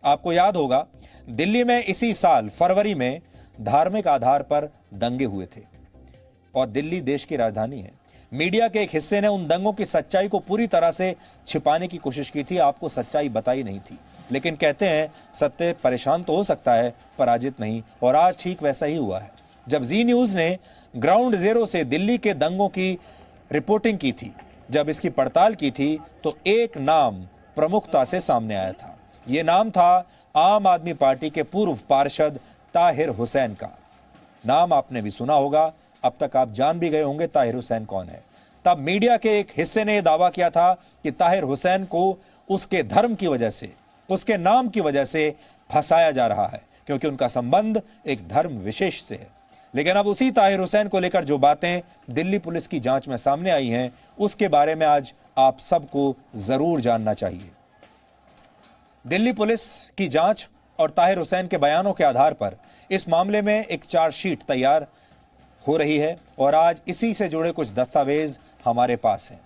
आपको याद होगा, दिल्ली में इसी साल फरवरी में धार्मिक आधार पर दंगे हुए थे और दिल्ली देश की राजधानी है। मीडिया के एक हिस्से ने उन दंगों की सच्चाई को पूरी तरह से छिपाने की कोशिश की थी, आपको सच्चाई बताई नहीं थी। लेकिन कहते हैं सत्य परेशान तो हो सकता है, पराजित नहीं। और आज ठीक वैसा ही हुआ है। जब जी न्यूज ने ग्राउंड जीरो से दिल्ली के दंगों की रिपोर्टिंग की थी, जब इसकी पड़ताल की थी, तो एक नाम प्रमुखता से सामने आया था। यह नाम था आम आदमी पार्टी के पूर्व पार्षद ताहिर हुसैन का। नाम आपने भी सुना होगा, अब तक आप जान भी गए होंगे ताहिर हुसैन कौन है। तब मीडिया के एक हिस्से ने यह दावा किया था कि ताहिर हुसैन को उसके धर्म की वजह से, उसके नाम की वजह से फंसाया जा रहा है, क्योंकि उनका संबंध एक धर्म विशेष से है। लेकिन अब उसी ताहिर हुसैन को लेकर जो बातें दिल्ली पुलिस की जांच में सामने आई हैं, उसके बारे में आज आप सबको जरूर जानना चाहिए। दिल्ली पुलिस की जांच और ताहिर हुसैन के बयानों के आधार पर इस मामले में एक चार्जशीट तैयार हो रही है और आज इसी से जुड़े कुछ दस्तावेज हमारे पास हैं।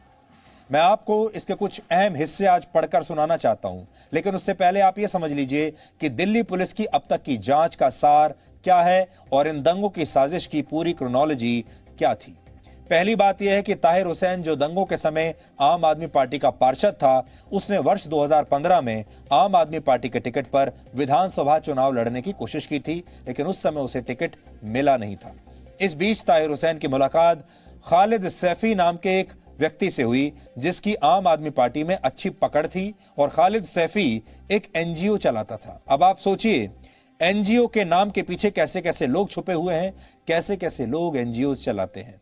मैं आपको इसके कुछ अहम हिस्से आज पढ़कर सुनाना चाहता हूं, लेकिन उससे पहले आप यह समझ लीजिए कि दिल्ली पुलिस की अब तक की जांच का सार क्या है और इन दंगों की साजिश की पूरी क्रोनोलॉजी क्या थी। पहली बात यह है कि ताहिर हुसैन, जो दंगों के समय आम आदमी पार्टी का पार्षद था, उसने वर्ष 2015 में आम आदमी पार्टी के टिकट पर विधानसभा चुनाव लड़ने की कोशिश की थी, लेकिन उस समय उसे टिकट मिला नहीं था। इस बीच ताहिर हुसैन की मुलाकात खालिद सैफी नाम के एक व्यक्ति से हुई, जिसकी आम आदमी पार्टी में अच्छी पकड़ थी और खालिद सैफी एक एनजीओ चलाता था। अब आप सोचिए, एनजीओ के नाम के पीछे कैसे कैसे लोग छुपे हुए हैं, कैसे कैसे लोग एनजीओ चलाते हैं।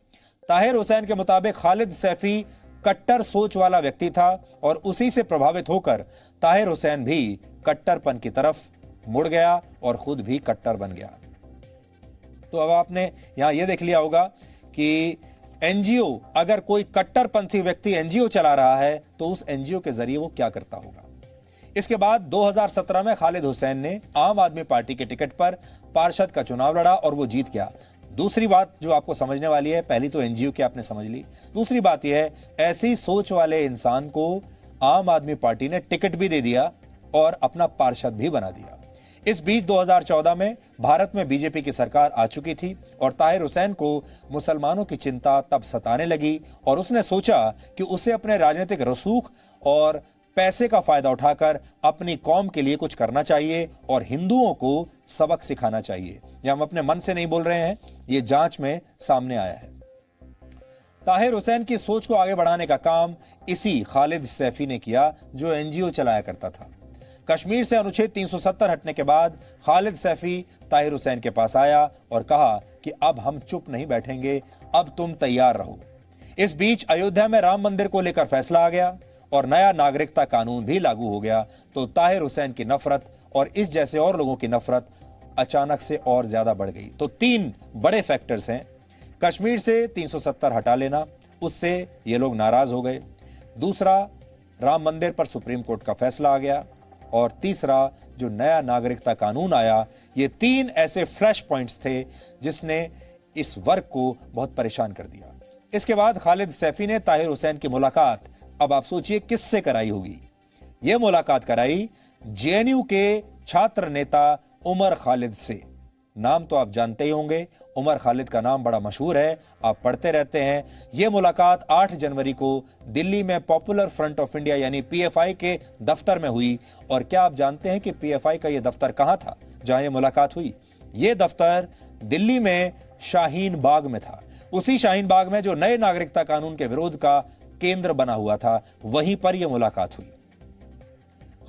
ताहिर हुसैन के मुताबिक खालिद सैफी कट्टर सोच वाला व्यक्ति था और उसी से प्रभावित होकर ताहिर हुसैन भी कट्टरपन की तरफ मुड़ गया और खुद भी कट्टर बन गया। तो अब आपने यहां यह देख लिया होगा कि एनजीओ, अगर कोई कट्टरपंथी व्यक्ति एनजीओ चला रहा है तो उस एनजीओ के जरिए वो क्या करता होगा। इसके बाद 2017 में खालिद हुसैन ने आम आदमी पार्टी के टिकट पर पार्षद का चुनाव लड़ा और वो जीत गया। दूसरी बात जो आपको समझने वाली है, पहली तो एनजीओ की आपने समझ ली, दूसरी बात यह है, ऐसी सोच वाले इंसान को आम आदमी पार्टी ने टिकट भी दे दिया और अपना पार्षद भी बना दिया। इस बीच 2014 में भारत में बीजेपी की सरकार आ चुकी थी और ताहिर हुसैन को मुसलमानों की चिंता तब सताने लगी और उसने सोचा कि उसे अपने राजनीतिक रसूख और पैसे का फायदा उठाकर अपनी कौम के लिए कुछ करना चाहिए और हिंदुओं को सबक सिखाना चाहिए। यह हम अपने मन से नहीं बोल रहे हैं, यह जांच में सामने आया है। ताहिर हुसैन की सोच को आगे बढ़ाने का काम इसी खालिद सैफी ने किया, जो एनजीओ चलाया करता था। कश्मीर से अनुच्छेद 370 हटने के बाद खालिद सैफी ताहिर हुसैन के पास आया और कहा कि अब हम चुप नहीं बैठेंगे, अब तुम तैयार रहो। इस बीच अयोध्या में राम मंदिर को लेकर फैसला आ गया और नया नागरिकता कानून भी लागू हो गया। तो ताहिर हुसैन की नफरत और इस जैसे और लोगों की नफरत अचानक से और ज्यादा बढ़ गई। तो तीन बड़े फैक्टर्स हैं। कश्मीर से 370 हटा लेना, उससे ये लोग नाराज हो गए। दूसरा, राम मंदिर पर सुप्रीम कोर्ट का फैसला आ गया। और तीसरा, जो नया नागरिकता कानून आया। ये तीन ऐसे फ्लैश पॉइंट्स थे जिसने इस वर्ग को बहुत परेशान कर दिया। इसके बाद खालिद सैफी ने ताहिर हुसैन की मुलाकात, अब आप सोचिए किससे कराई होगी। यह मुलाकात कराई जेएनयू के छात्र नेता उमर खालिद से। नाम तो आप जानते ही होंगे, उमर खालिद का नाम बड़ा मशहूर है, आप पढ़ते रहते हैं। यह मुलाकात 8 जनवरी को दिल्ली में पॉपुलर फ्रंट ऑफ इंडिया यानी पीएफआई के दफ्तर में हुई। और क्या आप जानते हैं कि पीएफआई का यह दफ्तर कहां था जहां यह मुलाकात हुई? यह दफ्तर दिल्ली में शाहीन बाग में था। उसी शाहीन बाग में जो नए नागरिकता कानून के विरोध का केंद्र बना हुआ था, वहीं पर यह मुलाकात हुई।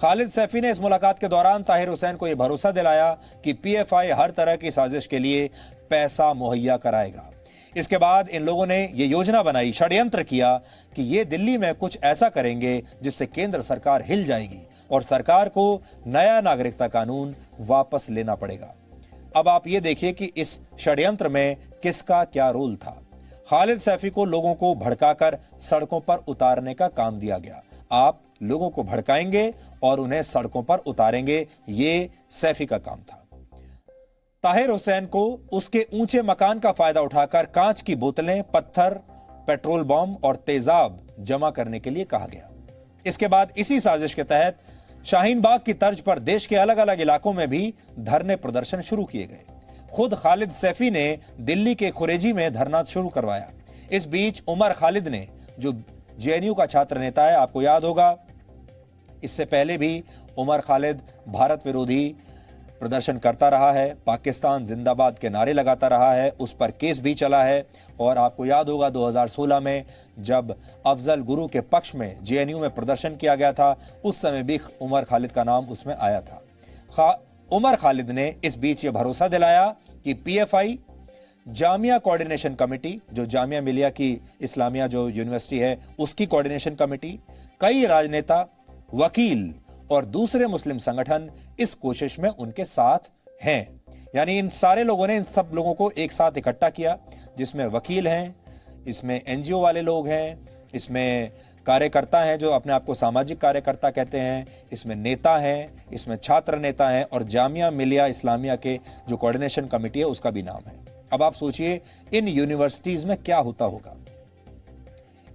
खालिद सैफी ने इस मुलाकात के दौरान ताहिर हुसैन को यह भरोसा दिलाया कि पीएफआई हर तरह की साजिश के लिए पैसा मुहैया कराएगा। इसके बाद इन लोगों ने यह योजना बनाई, षड्यंत्र किया कि ये दिल्ली में कुछ ऐसा करेंगे जिससे केंद्र सरकार हिल जाएगी और सरकार को नया नागरिकता कानून वापस लेना पड़ेगा। अब आप ये देखिए कि इस षड्यंत्र में किसका क्या रोल था। खालिद सैफी को लोगों को भड़काकर सड़कों पर उतारने का काम दिया गया। आप लोगों को भड़काएंगे और उन्हें सड़कों पर उतारेंगे, ये सैफी का काम था। ताहिर हुसैन को उसके ऊंचे मकान का फायदा उठाकर कांच की बोतलें, पत्थर, पेट्रोल बम और तेजाब जमा करने के लिए कहा गया। इसके बाद इसी साजिश के तहत शाहीन बाग की तर्ज पर देश के अलग अलग इलाकों में भी धरने प्रदर्शन शुरू किए गए। खुद खालिद सैफी ने दिल्ली के खुरेजी में धरना शुरू करवाया। इस बीच उमर खालिद ने, जो जेएनयू का छात्र नेता है, आपको याद होगा इससे पहले भी उमर खालिद भारत विरोधी प्रदर्शन करता रहा है, पाकिस्तान जिंदाबाद के नारे लगाता रहा है, उस पर केस भी चला है। और आपको याद होगा 2016 में जब अफजल गुरु के पक्ष में जेएनयू में प्रदर्शन किया गया था, उस समय भी उमर खालिद का नाम उसमें आया था। उमर खालिद ने इस बीच ये भरोसा दिलाया कि पीएफआई, जामिया कोऑर्डिनेशन कमेटी, जो जामिया मिलिया की इस्लामिया जो यूनिवर्सिटी है उसकी कोऑर्डिनेशन कमेटी, कई राजनेता, वकील और दूसरे मुस्लिम संगठन इस कोशिश में उनके साथ हैं। यानी इन सारे लोगों ने इन सब लोगों को एक साथ इकट्ठा किया, जिसमें वकील हैं, इसमें एनजीओ वाले लोग हैं, इसमें कार्यकर्ता हैं जो अपने आप को सामाजिक कार्यकर्ता कहते हैं, इसमें नेता हैं, इसमें छात्र नेता हैं और जामिया मिलिया इस्लामिया के जो कोऑर्डिनेशन कमेटी है उसका भी नाम है। अब आप सोचिए इन यूनिवर्सिटीज में क्या होता होगा।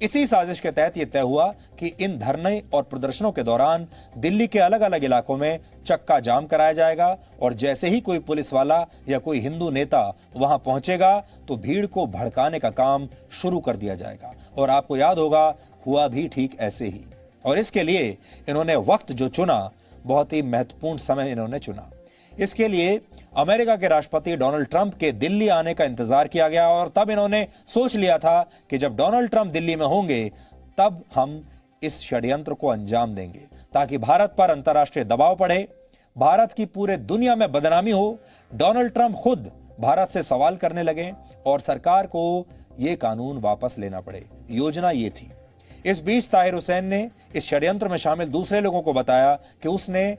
इसी साजिश के तहत यह तय हुआ कि इन धरने और प्रदर्शनों के दौरान दिल्ली के अलग अलग इलाकों में चक्का जाम कराया जाएगा और जैसे ही कोई पुलिस वाला या कोई हिंदू नेता वहां पहुंचेगा तो भीड़ को भड़काने का काम शुरू कर दिया जाएगा। और आपको याद होगा हुआ भी ठीक ऐसे ही। और इसके लिए इन्होंने वक्त जो चुना, बहुत ही महत्वपूर्ण समय इन्होंने चुना। इसके लिए अमेरिका के राष्ट्रपति डोनाल्ड ट्रंप के दिल्ली आने का इंतजार किया गया और तब इन्होंने सोच लिया था कि जब डोनाल्ड ट्रंप दिल्ली में होंगे तब हम इस षड्यंत्र को अंजाम देंगे ताकि भारत पर अंतर्राष्ट्रीय दबाव पड़े, भारत की पूरे दुनिया में बदनामी हो, डोनाल्ड ट्रंप खुद भारत से सवाल करने लगे और सरकार को यह कानून वापस लेना पड़े। योजना ये थी। इस बीच ताहिर हुसैन ने इस षड्यंत्र में शामिल दूसरे लोगों को बताया कि उसने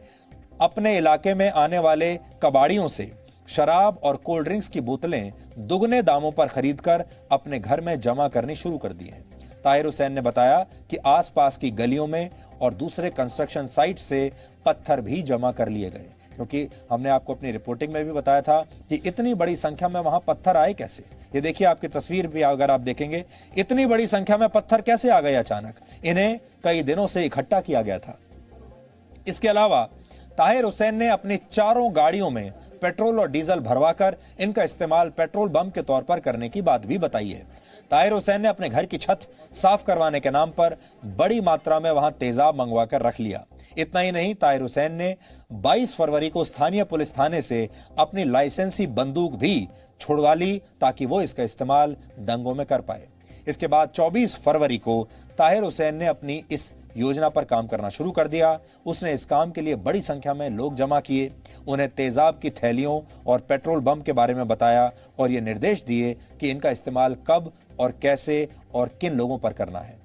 अपने इलाके में आने वाले कबाड़ियों से शराब और कोल्ड ड्रिंक्स की बोतलें दुगने दामों पर खरीदकर अपने घर में जमा करनी शुरू कर दी हैं। ताहिर हुसैन ने बताया कि आसपास की गलियों में और दूसरे कंस्ट्रक्शन साइट से पत्थर भी जमा कर लिए गए, क्योंकि हमने आपको अपनी रिपोर्टिंग में भी बताया था कि इतनी बड़ी संख्या में वहां पत्थर आए कैसे। ये देखिए, आपकी तस्वीर भी अगर आप देखेंगे, इतनी बड़ी संख्या में पत्थर कैसे आ गए अचानक। इन्हें कई दिनों से इकट्ठा किया गया था। इसके अलावा ताहिर हुसैन ने अपनी चारों गाड़ियों में पेट्रोल और डीजल भरवाकर इनका इस्तेमाल पेट्रोल बम के तौर पर करने की बात भी बताई है। ताहिर हुसैन ने अपने घर की छत साफ करवाने के नाम पर बड़ी मात्रा में वहां तेजाब मंगवाकर रख लिया। इतना ही नहीं, ताहिर हुसैन ने 22 फरवरी को स्थानीय पुलिस थाने से अपनी लाइसेंसी बंदूक भी छुड़वा ली ताकि वो इसका इस्तेमाल दंगों में कर पाए। इसके बाद 24 फरवरी को ताहिर हुसैन ने अपनी इस योजना पर काम करना शुरू कर दिया। उसने इस काम के लिए बड़ी संख्या में लोग जमा किए, उन्हें तेजाब की थैलियों और पेट्रोल बम के बारे में बताया और ये निर्देश दिए कि इनका इस्तेमाल कब और कैसे और किन लोगों पर करना है।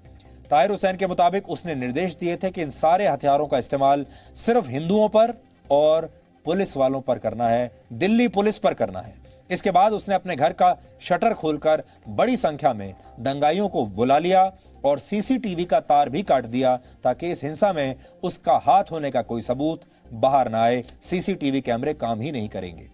ताहिर हुसैन के मुताबिक उसने निर्देश दिए थे कि इन सारे हथियारों का इस्तेमाल सिर्फ हिंदुओं पर और पुलिस वालों पर करना है, दिल्ली पुलिस पर करना है। इसके बाद उसने अपने घर का शटर खोलकर बड़ी संख्या में दंगाइयों को बुला लिया और सीसीटीवी का तार भी काट दिया ताकि इस हिंसा में उसका हाथ होने का कोई सबूत बाहर ना आए। सीसीटीवी कैमरे काम ही नहीं करेंगे।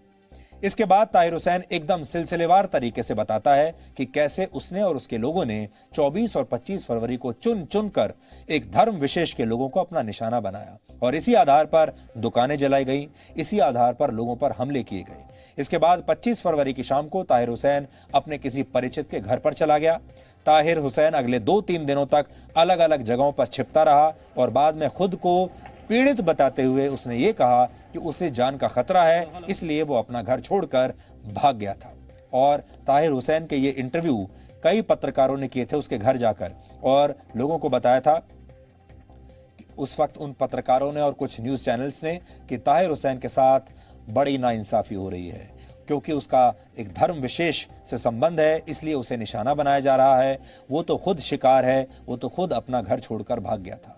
इसके बाद ताहिर हुसैन एकदम सिलसिलेवार तरीके से बताता है कि कैसे उसने और उसके लोगों ने 24 और 25 फरवरी को चुन चुन कर एक धर्म विशेष के लोगों को अपना निशाना बनाया और इसी आधार पर दुकानें जलाई गई, इसी आधार पर लोगों पर हमले किए गए। इसके बाद 25 फरवरी की शाम को ताहिर हुसैन अपने किसी परिचित के घर पर चला गया। ताहिर हुसैन अगले 2-3 दिनों तक अलग अलग जगहों पर छिपता रहा और बाद में खुद को पीड़ित बताते हुए उसने ये कहा कि उसे जान का खतरा है, इसलिए वो अपना घर छोड़कर भाग गया था। और ताहिर हुसैन के ये इंटरव्यू कई पत्रकारों ने किए थे उसके घर जाकर और लोगों को बताया था कि उस वक्त उन पत्रकारों ने और कुछ न्यूज़ चैनल्स ने कि ताहिर हुसैन के साथ बड़ी नाइंसाफ़ी हो रही है क्योंकि उसका एक धर्म विशेष से संबंध है, इसलिए उसे निशाना बनाया जा रहा है। वो तो खुद शिकार है, वो तो खुद अपना घर छोड़कर भाग गया था।